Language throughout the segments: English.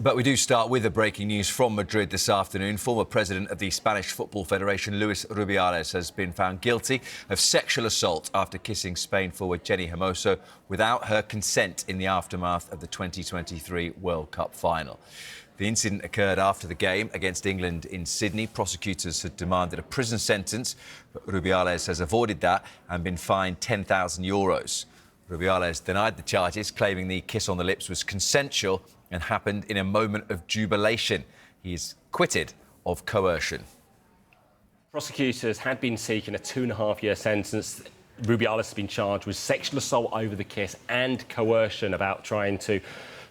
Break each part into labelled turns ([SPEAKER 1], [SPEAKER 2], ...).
[SPEAKER 1] But we do start with the breaking news from Madrid this afternoon. Former president of the Spanish Football Federation, Luis Rubiales, has been found guilty of sexual assault after kissing Spain forward Jenni Hermoso without her consent in the aftermath of the 2023 World Cup final. The incident occurred after the game against England in Sydney. Prosecutors had demanded a prison sentence, but Rubiales has avoided that and been fined €10,000. Rubiales denied the charges, claiming the kiss on the lips was consensual and happened in a moment of jubilation. He is acquitted of coercion.
[SPEAKER 2] Prosecutors had been seeking a 2.5-year sentence. Rubiales has been charged with sexual assault over the kiss and coercion about trying to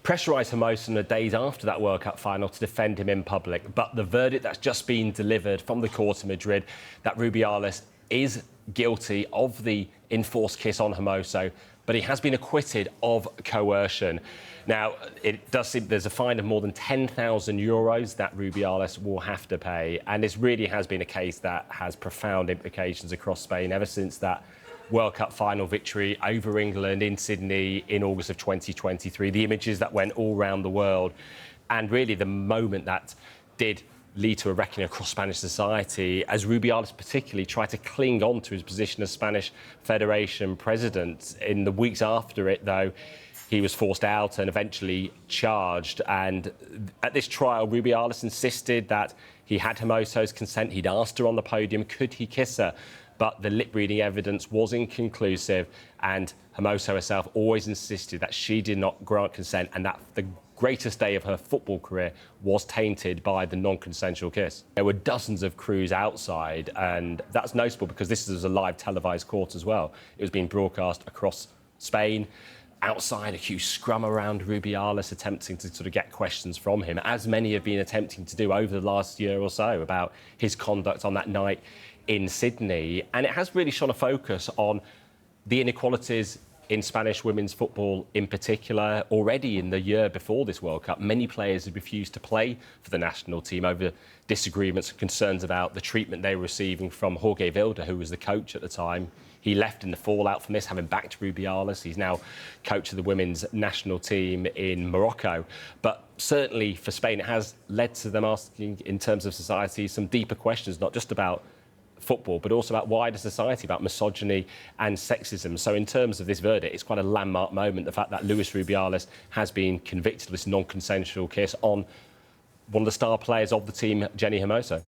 [SPEAKER 2] pressurise Hermoso in the days after that World Cup final to defend him in public. But the verdict that's just been delivered from the court in Madrid, that Rubiales is guilty of the enforced kiss on Hermoso, but he has been acquitted of coercion. Now, it does seem there's a fine of more than €10,000 that Rubiales will have to pay. And this really has been a case that has profound implications across Spain ever since that World Cup final victory over England in Sydney in August of 2023. The images that went all around the world, and really the moment that did lead to a reckoning across Spanish society, as Rubiales particularly tried to cling on to his position as Spanish Federation president. In the weeks after it, though, he was forced out and eventually charged. And at this trial, Rubiales insisted that he had Hermoso's consent. He'd asked her on the podium, could he kiss her? But the lip-reading evidence was inconclusive, and Hermoso herself always insisted that she did not grant consent and that the greatest day of her football career was tainted by the non-consensual kiss. There were dozens of crews outside, and that's notable because this is a live televised court as well. It was being broadcast across Spain. Outside, a huge scrum around Rubiales, attempting to sort of get questions from him, as many have been attempting to do over the last year or so about his conduct on that night in Sydney. And it has really shone a focus on the inequalities in Spanish women's football in particular. Already in the year before this World Cup, many players had refused to play for the national team over disagreements and concerns about the treatment they were receiving from Jorge Vilda, who was the coach at the time. He left in the fallout from this, having backed Rubiales. He's now coach of the women's national team in Morocco. But certainly for Spain, it has led to them asking, in terms of society, some deeper questions, not just about football, but also about wider society, about misogyny and sexism. So in terms of this verdict, it's quite a landmark moment, the fact that Luis Rubiales has been convicted of this non-consensual kiss on one of the star players of the team, Jenni Hermoso.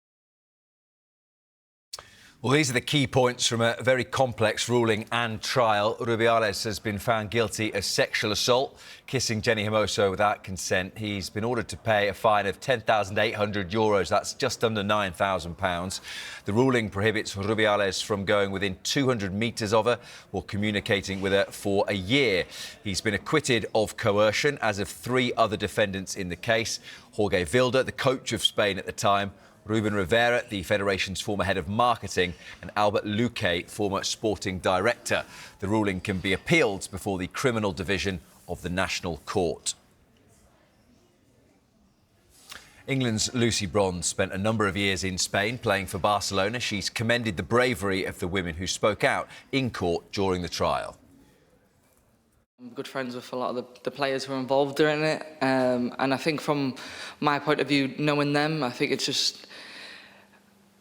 [SPEAKER 1] Well, these are the key points from a very complex ruling and trial. Rubiales has been found guilty of sexual assault, kissing Jenni Hermoso without consent. He's been ordered to pay a fine of €10,800. That's just under £9,000. The ruling prohibits Rubiales from going within 200 metres of her or communicating with her for a year. He's been acquitted of coercion, as have 3 other defendants in the case. Jorge Vilda, the coach of Spain at the time, Ruben Rivera, the Federation's former head of marketing, and Albert Luque, former sporting director. The ruling can be appealed before the Criminal Division of the National Court. England's Lucy Bronze spent a number of years in Spain playing for Barcelona. She's commended the bravery of the women who spoke out in court during the trial.
[SPEAKER 3] I'm good friends with a lot of the players who are involved during it, and I think from my point of view, knowing them, I think it's just,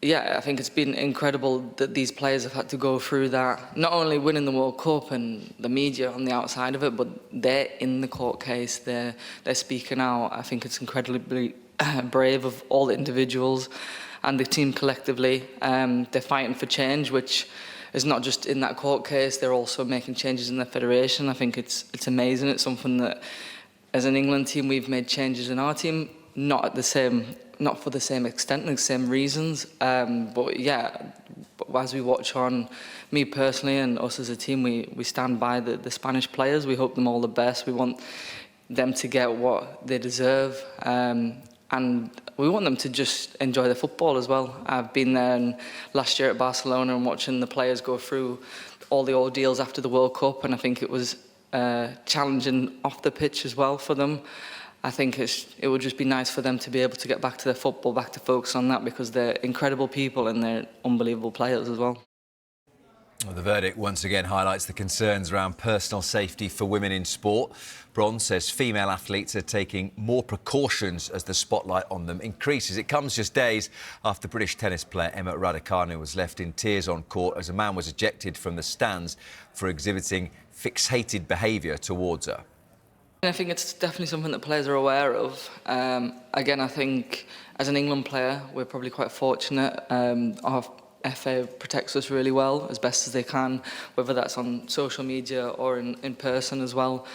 [SPEAKER 3] yeah, I think it's been incredible that these players have had to go through that, not only winning the World Cup and the media on the outside of it, but they're in the court case, they're speaking out. I think it's incredibly brave of all the individuals and the team collectively. They're fighting for change, which is not just in that court case, they're also making changes in the federation. I think it's amazing. It's something that, as an England team, we've made changes in our team, not for the same extent and the same reasons. But yeah, as we watch on, me personally and us as a team, we stand by the Spanish players. We hope them all the best. We want them to get what they deserve. And we want them to just enjoy the football as well. I've been there last year at Barcelona and watching the players go through all the ordeals after the World Cup, and I think it was challenging off the pitch as well for them. I think it would just be nice for them to be able to get back to their football, back to focus on that, because they're incredible people and they're unbelievable players as well.
[SPEAKER 1] Well, the verdict once again highlights the concerns around personal safety for women in sport. Bronze says female athletes are taking more precautions as the spotlight on them increases. It comes just days after British tennis player Emma Raducanu was left in tears on court as a man was ejected from the stands for exhibiting fixated behaviour towards her.
[SPEAKER 3] I think it's definitely something that players are aware of. Again, I think as an England player, we're probably quite fortunate. Our FA protects us really well, as best as they can, whether that's on social media or in person as well.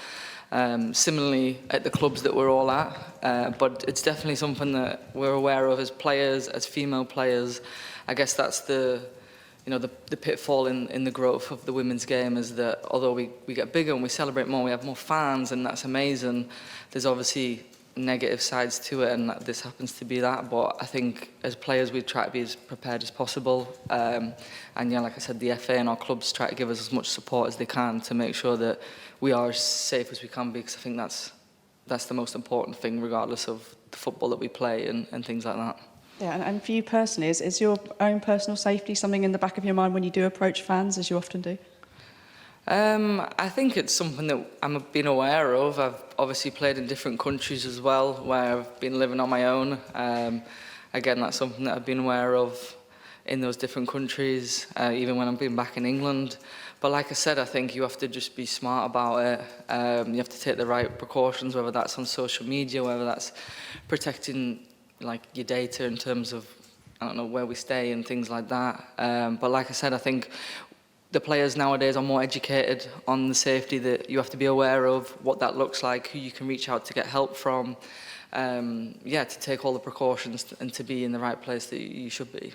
[SPEAKER 3] Similarly, at the clubs that we're all at, but it's definitely something that we're aware of as players, as female players. I guess that's the pitfall in the growth of the women's game is that although we get bigger and we celebrate more, we have more fans, and that's amazing. There's obviously negative sides to it, and this happens to be that. But I think as players, we try to be as prepared as possible. And yeah, like I said, the FA and our clubs try to give us as much support as they can to make sure that we are as safe as we can be, because I think that's the most important thing, regardless of the football that we play and things like that.
[SPEAKER 4] Yeah, and for you personally, is your own personal safety something in the back of your mind when you do approach fans, as you often do?
[SPEAKER 3] I think it's something that I'm being aware of. I've obviously played in different countries as well, where I've been living on my own. Again, that's something that I've been aware of in those different countries, even when I've been back in England. But like I said, I think you have to just be smart about it. You have to take the right precautions, whether that's on social media, whether that's protecting like your data in terms of, I don't know, where we stay and things like that. But like I said, I think the players nowadays are more educated on the safety that you have to be aware of, what that looks like, who you can reach out to get help from. To take all the precautions and to be in the right place that you should be.